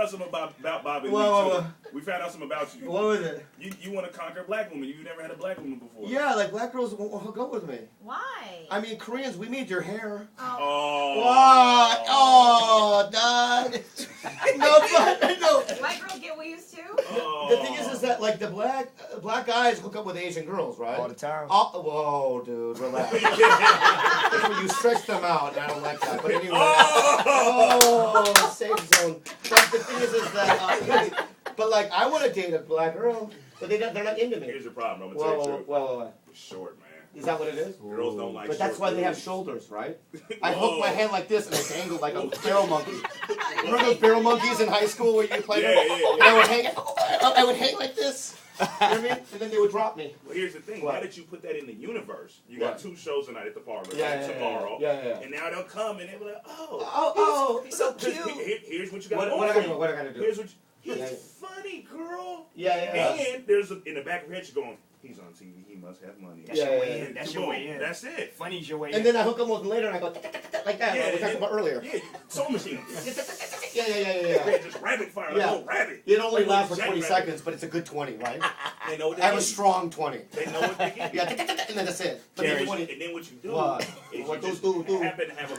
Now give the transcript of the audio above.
out something about Bobby Lee, Whoa. too. We found out something about you. What was it? You want to conquer black women. You never had a black woman before. Yeah, like black girls won't hook up with me. Why? I mean, Koreans, we made your hair. Oh. What? Oh, dog. No, but no. White girls get weaves too? Oh. The thing is that like the black guys hook up with Asian girls, right? All the time. Oh, whoa, dude, relax. That's when you stretch them out, and I don't like that. But anyway, oh, safe zone. But the thing is that, but like, I want to date a black girl, but they're not into me. Here's the problem. I'm gonna tell you the truth. Whoa. You're short, man. Is that what it is? Girls don't like. But that's why short they have dudes. shoulders, right? I hook my hand like this, and it's angled like a barrel monkey. Remember those barrel monkeys in high school where you played them? Yeah. And I would hang like this. You know what I mean? And then they would drop me. Well, here's the thing. What? Now that you put that in the universe, you got 2 shows tonight at the parlor. Yeah, tomorrow. Yeah. And now they'll come and they'll be like, He's so Here's what you got What I gotta do? Here's what he's Yeah. funny, girl. Yeah. And there's in the back of her head, she's going, he's on TV. He must have money. That's Yeah, your yeah, way yeah. in. That's Boom. your way in. That's it. Funny's your way in. And then I hook them with later, and I go like that. Yeah, Like we talked about earlier. Yeah, soul machine. Yeah. Yeah, just rapid fire, like Yeah. a little rabbit. It only Like lasts for a 20 jackrabbit. seconds, but it's a good 20, right? They know what I have they a get. strong 20. They know what they get. Yeah, and then that's it. But And then then 20. what you do What? is What you just do? happen to have a